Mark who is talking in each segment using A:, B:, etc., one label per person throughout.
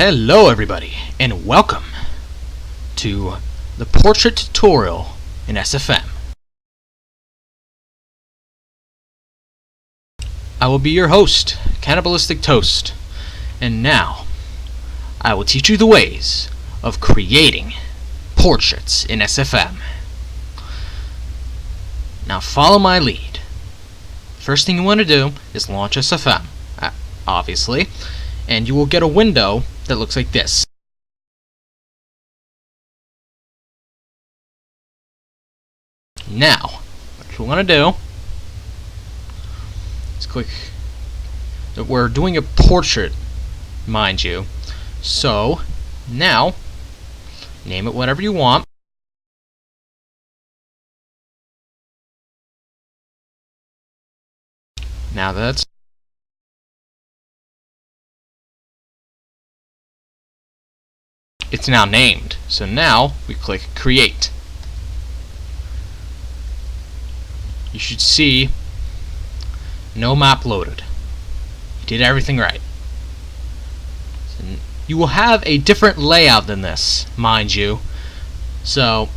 A: Hello everybody, and welcome to the portrait tutorial in SFM. I will be your host, Cannibalistic Toast, and now I will teach you the ways of creating portraits in SFM. Now follow my lead. First thing you want to do is launch SFM, obviously, and you will get a window that looks like this. Now, what you want to do is click. We're doing a portrait, mind you. So, now, name it whatever you want. Now that's it's now named. So now we click create. You should see no map loaded. You did everything right. So you will have a different layout than this, mind you. So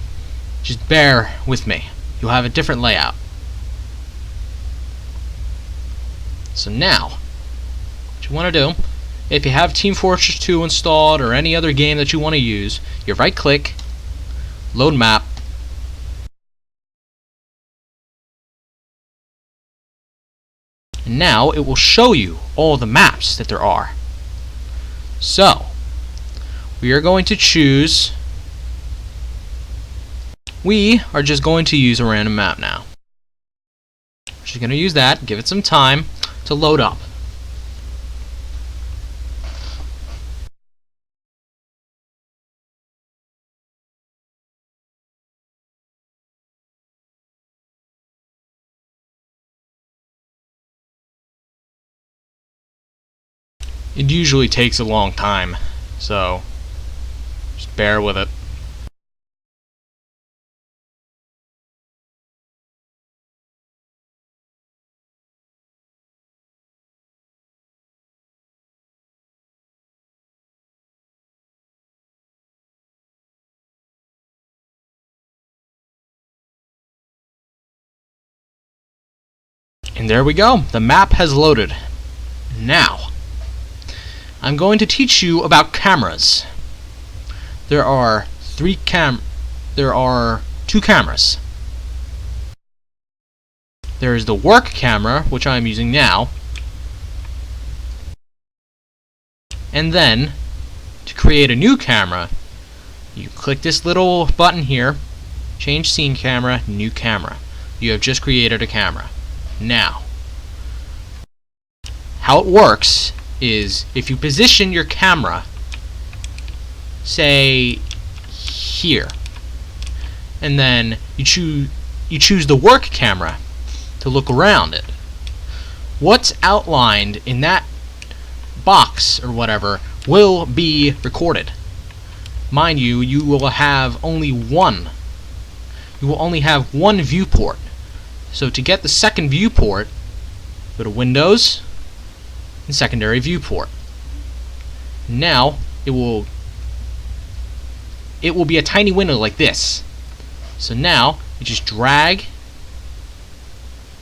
A: just bear with me. You'll have a different layout. So now, what you want to do, if you have Team Fortress 2 installed or any other game that you want to use, you right click, load map, and now it will show you all the maps that there are. So, we are going to choose, we are just going to use a random map now. We're just going to use that, give it some time to load up. It usually takes a long time, so just bear with it. And there we go, the map has loaded. Now, I'm going to teach you about cameras. There are two cameras. There is the work camera, which I'm using now. And then, to create a new camera, you click this little button here, change scene camera, new camera. You have just created a camera. Now, how it works is if you position your camera, say here, and then you choose the work camera to look around it, what's outlined in that box or whatever will be recorded. Mind you, you will only have one viewport. So to get the second viewport, go to Windows and Secondary Viewport. Now it will be a tiny window like this. So now you just drag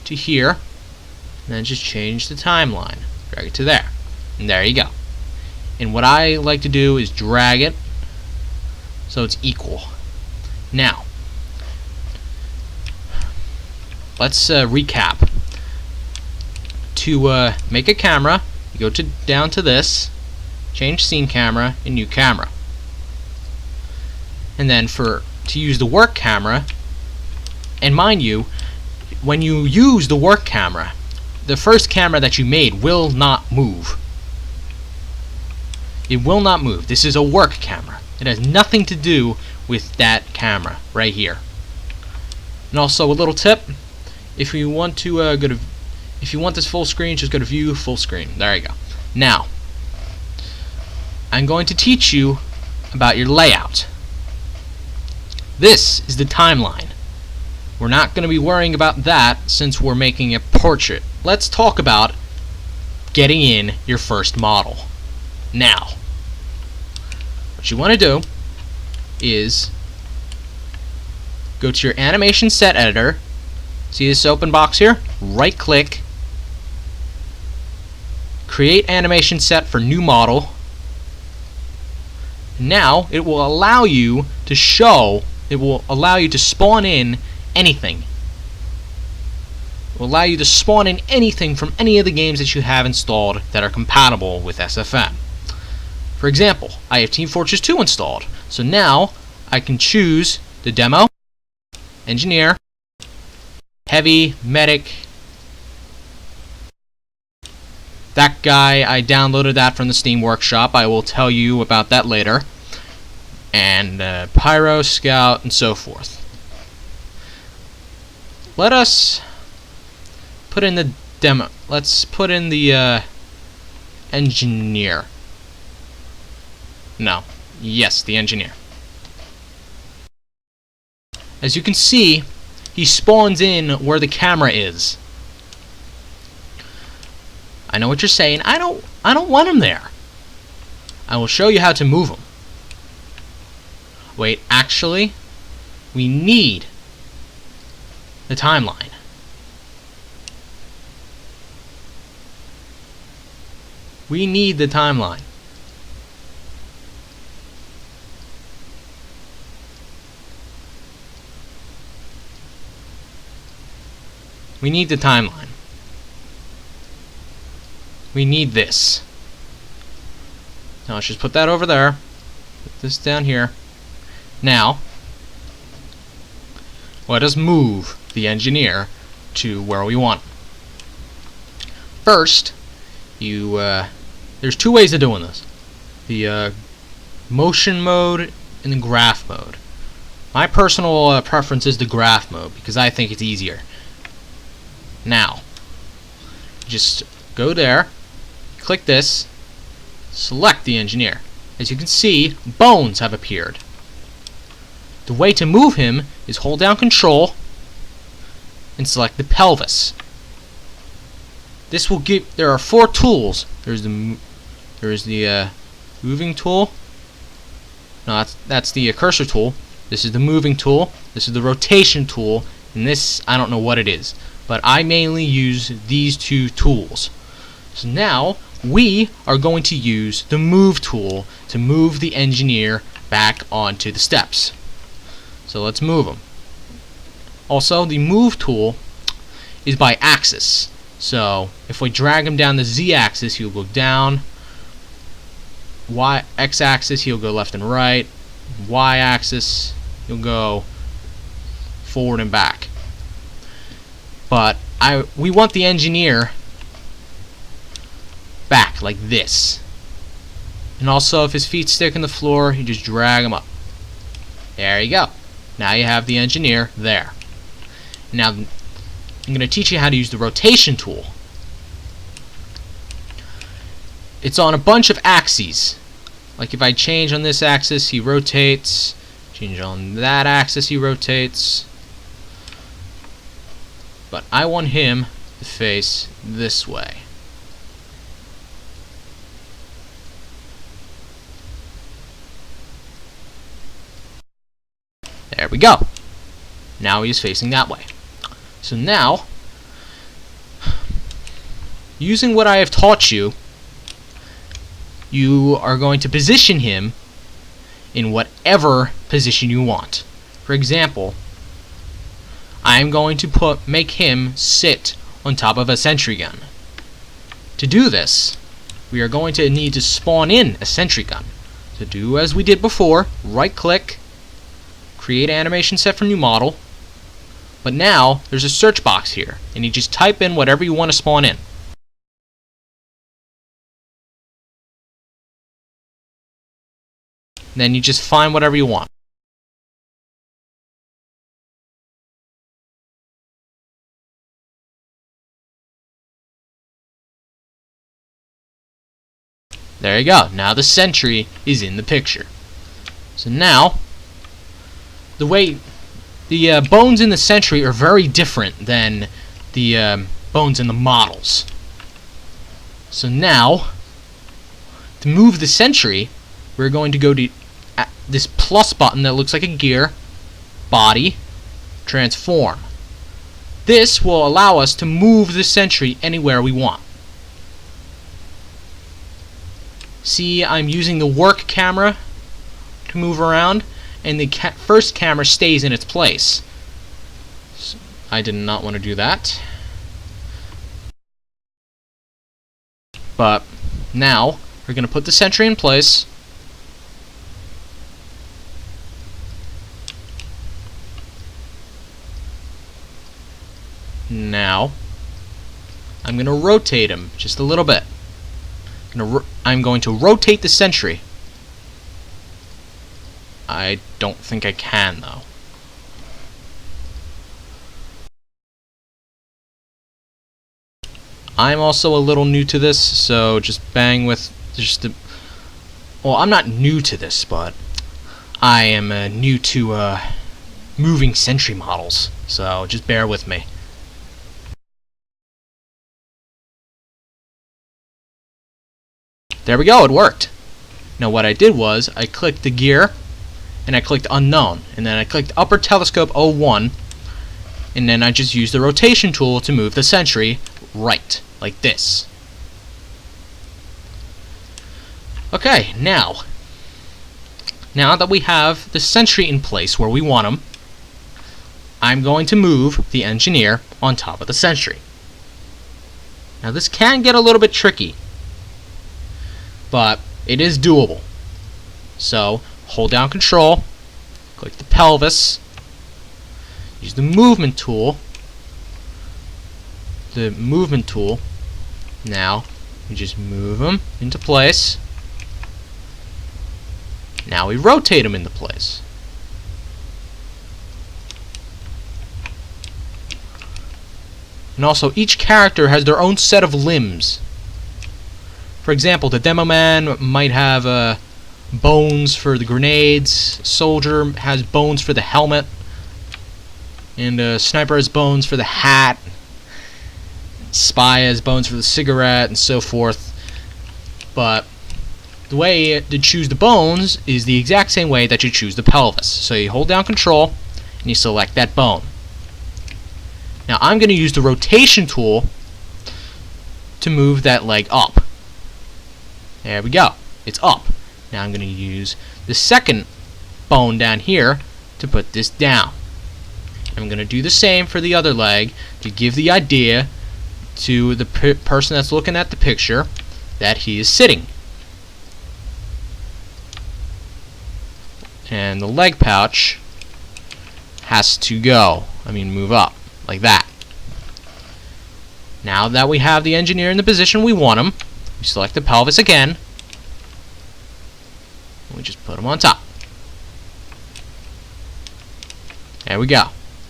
A: to here and then just change the timeline. Drag it to there. And there you go. And what I like to do is drag it so it's equal. Now, let's recap. To make a camera, you go down to this, change scene camera, and new camera. And then to use the work camera, and mind you, when you use the work camera, the first camera that you made will not move. It will not move. This is a work camera. It has nothing to do with that camera right here. And also a little tip. If you want to if you want this full screen, just go to View, Full Screen. There you go. Now, I'm going to teach you about your layout. This is the timeline. We're not going to be worrying about that since we're making a portrait. Let's talk about getting in your first model. Now, what you want to do is go to your animation set editor. See this open box here? Right click, create animation set for new model. Now it will allow you to spawn in anything. It will allow you to spawn in anything from any of the games that you have installed that are compatible with SFM. For example, I have Team Fortress 2 installed, so now I can choose the demo, engineer, heavy, medic. That guy, I downloaded that from the Steam Workshop. I will tell you about that later. And Pyro, Scout, and so forth. Let us put in the demo. Let's put in the engineer. No. Yes, the engineer. As you can see, he spawns in where the camera is. I know what you're saying. I don't want him there. I will show you how to move him. Wait, actually, we need the timeline. We need the timeline. We need the timeline. We need this. Now let's just put that over there. Put this down here. Now, let us move the engineer to where we want. First, there's two ways of doing this. The motion mode and the graph mode. My personal preference is the graph mode because I think it's easier. Now, just go there, click this, select the engineer. As you can see, bones have appeared. The way to move him is hold down Control and select the pelvis. This will give. There are 4 tools. There's the moving tool. No, that's the cursor tool. This is the moving tool. This is the rotation tool, and this I don't know what it is. But I mainly use these 2 tools. So now we are going to use the move tool to move the engineer back onto the steps. So let's move him. Also, the move tool is by axis. So if we drag him down the Z-axis, he'll go down. X-axis, he'll go left and right. Y-axis, he'll go forward and back. But we want the engineer back like this. And also, if his feet stick in the floor, you just drag him up. There you go. Now you have the engineer there. Now I'm going to teach you how to use the rotation tool. It's on a bunch of axes. Like if I change on this axis, he rotates. Change on that axis, he rotates. But I want him to face this way. There we go. Now he's facing that way. So now, using what I have taught you, you are going to position him in whatever position you want. For example, I'm going to make him sit on top of a sentry gun. To do this, we are going to need to spawn in a sentry gun. To do as we did before, right click, create animation set for new model. But now there's a search box here, and you just type in whatever you want to spawn in. Then you just find whatever you want. There you go. Now the sentry is in the picture. So now, the way the bones in the sentry are very different than the bones in the models. So now, to move the sentry, we're going to go to this plus button that looks like a gear, body, transform. This will allow us to move the sentry anywhere we want. See, I'm using the work camera to move around, and the first camera stays in its place. So I did not want to do that. But now we're going to put the sentry in place. Now I'm going to rotate him just a little bit. I'm going to rotate the sentry. I don't think I can, though. I'm also a little new to this, so just bang with well, I'm not new to this, but I am new to moving sentry models, so just bear with me. There we go, it worked. Now what I did was, I clicked the gear, and I clicked unknown, and then I clicked upper telescope 01, and then I just used the rotation tool to move the sentry right, like this. Okay, now that we have the sentry in place where we want him, I'm going to move the engineer on top of the sentry. Now this can get a little bit tricky, but it is doable. So hold down control, click the pelvis, use the movement tool. Now we just move him into place. Now we rotate him into place. And also each character has their own set of limbs. For example, the demo man might have bones for the grenades, soldier has bones for the helmet, and sniper has bones for the hat, spy has bones for the cigarette, and so forth. But the way to choose the bones is the exact same way that you choose the pelvis. So you hold down control and you select that bone. Now I'm going to use the rotation tool to move that leg up. There we go. It's up. Now I'm going to use the second bone down here to put this down. I'm going to do the same for the other leg to give the idea to the person that's looking at the picture that he is sitting. And the leg pouch has to go. Move up like that. Now that we have the engineer in the position we want him, we select the pelvis again, and we just put him on top. There we go.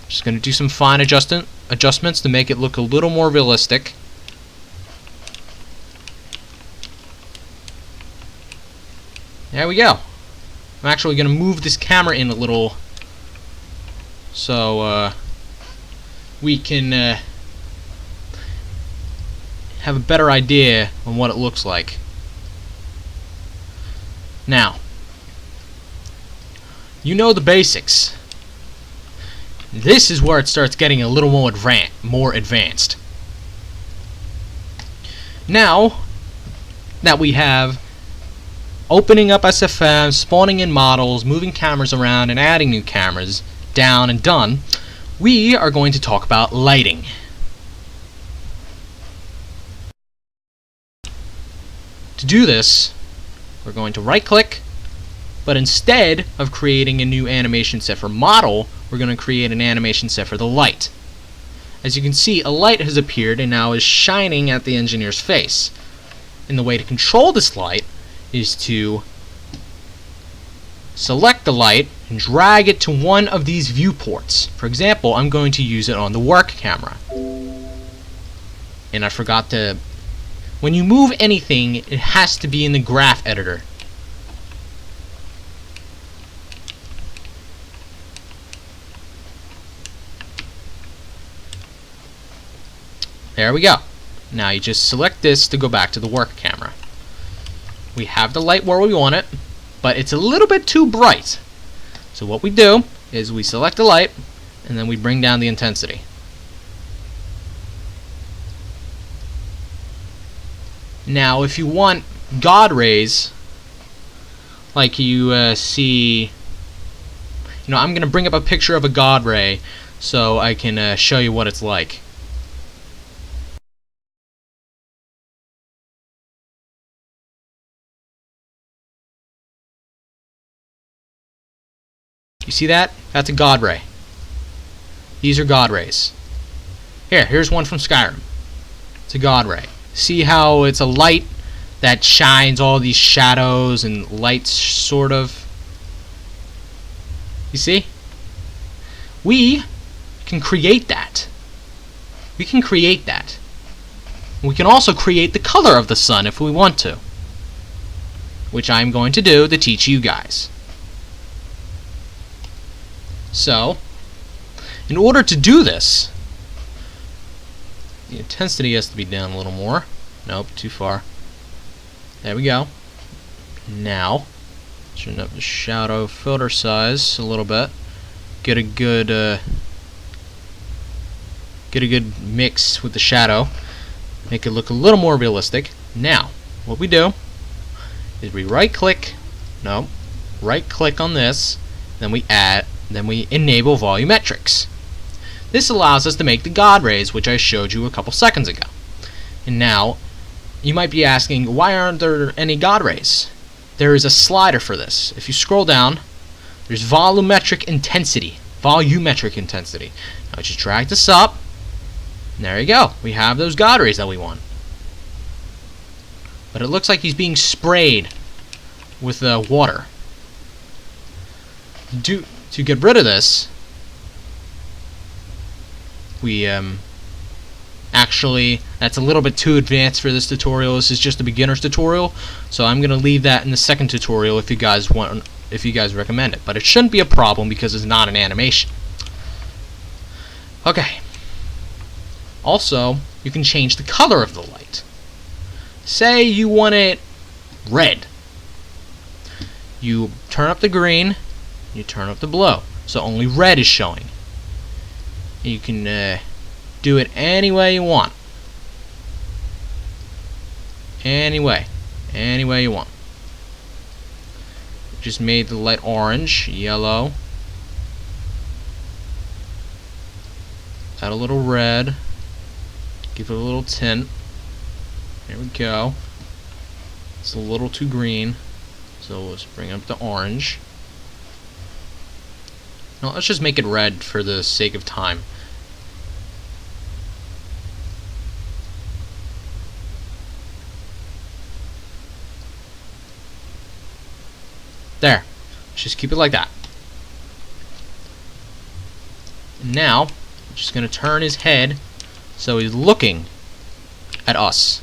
A: Just going to do some fine adjustments to make it look a little more realistic. There we go. I'm actually going to move this camera in a little so we can have a better idea on what it looks like. Now, you know the basics. This is where it starts getting a little more advanced. Now that we have opening up SFM, spawning in models, moving cameras around, and adding new cameras down and done, we are going to talk about lighting. To do this, we're going to right click, but instead of creating a new animation set for model, we're going to create an animation set for the light. As you can see, a light has appeared and now is shining at the engineer's face. And the way to control this light is to select the light and drag it to one of these viewports. For example, I'm going to use it on the work camera. And I forgot to... When you move anything, it has to be in the graph editor. There we go. Now you just select this to go back to the work camera. We have the light where we want it. but it's a little bit too bright. So what we do is we select the light, and then we bring down the intensity. Now, if you want God rays, like you see, I'm going to bring up a picture of a God ray so I can show you what it's like. You see that? That's a God ray. These are God rays. Here's one from Skyrim. It's a God ray. See how it's a light that shines all these shadows and lights, sort of? You see? We can create that. We can create that. We can also create the color of the sun if we want to, which I'm going to do to teach you guys. So, in order to do this, the intensity has to be down a little more. Nope, too far. There we go. Now, turn up the shadow filter size a little bit. Get a good mix with the shadow. Make it look a little more realistic. Now, what we do is we right-click on this, then we enable volumetrics. This allows us to make the God rays, which I showed you a couple seconds ago. And now, you might be asking, why aren't there any God rays? There is a slider for this. If you scroll down, there's volumetric intensity. Now just drag this up, and there you go. We have those God rays that we want. But it looks like he's being sprayed with water. To get rid of this, we actually, that's a little bit too advanced for this tutorial. This is just a beginner's tutorial, so I'm gonna leave that in the second tutorial if you guys recommend it. But it shouldn't be a problem because it's not an animation. Okay. Also, you can change the color of the light. Say you want it red. You turn up the green, you turn up the blue, so only red is showing. You can do it any way you want. Any way you want. Just made the light orange, yellow. Add a little red. Give it a little tint. There we go. It's a little too green, so let's bring up the orange. No, let's just make it red for the sake of time. There. Let's just keep it like that. And now, I'm just going to turn his head so he's looking at us.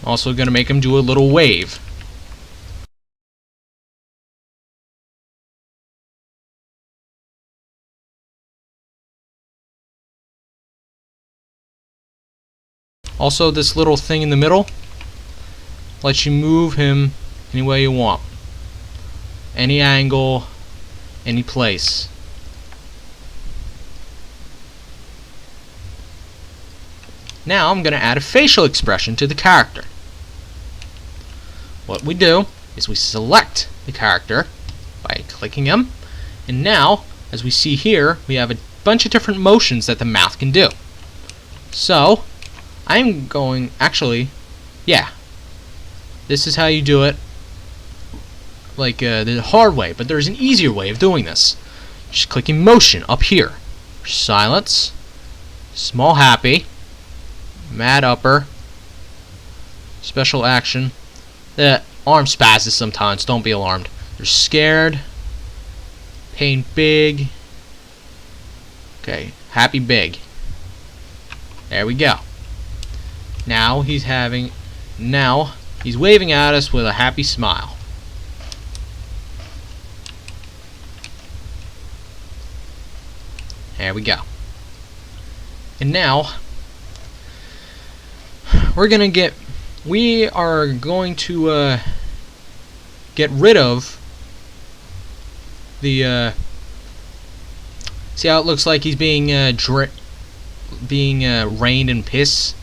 A: Also going to make him do a little wave. Also, this little thing in the middle lets you move him any way you want. Any angle, any place. Now I'm going to add a facial expression to the character. What we do is we select the character by clicking him, and now, as we see here, we have a bunch of different motions that the mouth can do. So, I'm going, actually, yeah, this is how you do it, like the hard way, but there's an easier way of doing this. Just clicking motion up here. Silence, small happy, mad upper, special action. The arm spazzes sometimes, don't be alarmed. They're scared, pain big, okay, happy big. There we go. Now he's having, now He's waving at us with a happy smile. There we go. And now we are going to get rid of the see how it looks like he's being rained in piss?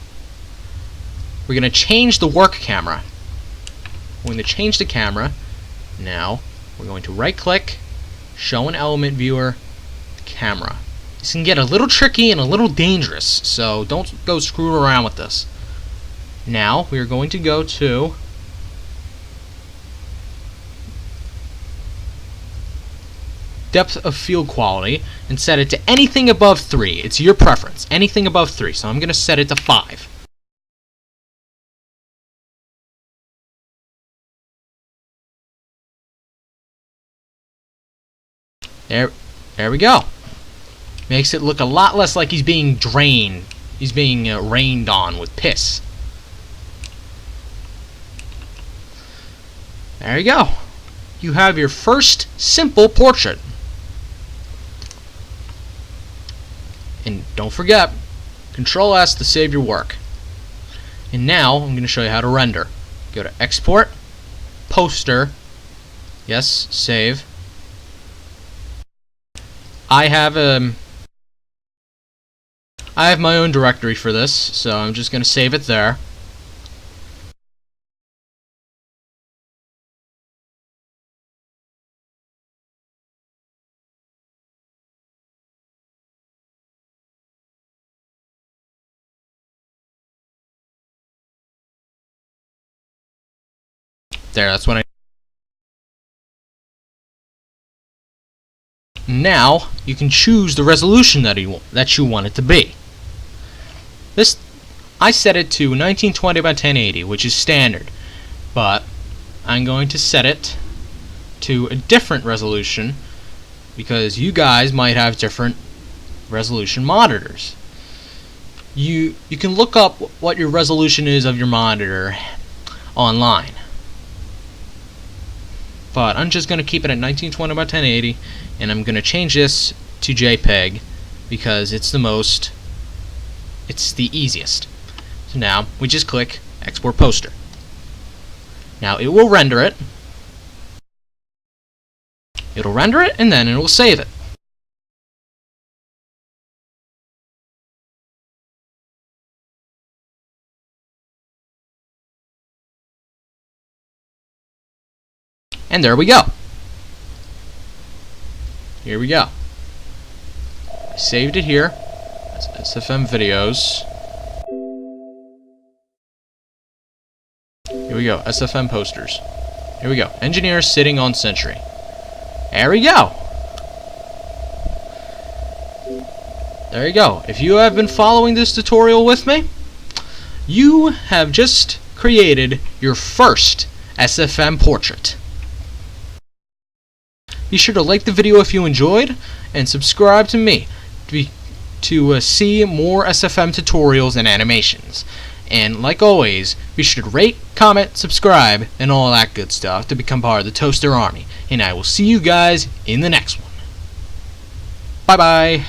A: We're going to change the work camera. We're going to change the camera. Now, we're going to right click, show an element viewer, camera. This can get a little tricky and a little dangerous, so don't go screwing around with this. Now, we are going to go to depth of field quality and set it to anything above 3. It's your preference. Anything above 3. So I'm going to set it to 5. There we go. Makes it look a lot less like he's being drained. He's being rained on with piss. There you go. You have your first simple portrait. And don't forget, Control S to save your work. And now I'm going to show you how to render. Go to Export, Poster, yes, Save. I have my own directory for this, so I'm just going to save it there. There, that's what I... Now, you can choose the resolution that you want it to be. This, I set it to 1920 by 1080, which is standard, but I'm going to set it to a different resolution because you guys might have different resolution monitors. You can look up what your resolution is of your monitor online. But I'm just going to keep it at 1920 by 1080, and I'm going to change this to JPEG because it's the easiest. So now we just click Export Poster. Now it will render it. It'll render it, and then it will save it. And there we go. Here we go. I saved it here. That's SFM videos. Here we go. SFM posters. Here we go. Engineer sitting on Sentry. There we go. There you go. If you have been following this tutorial with me, you have just created your first SFM portrait. Be sure to like the video if you enjoyed, and subscribe to me to see more SFM tutorials and animations. And like always, be sure to rate, comment, subscribe, and all that good stuff to become part of the Toaster Army. And I will see you guys in the next one. Bye bye.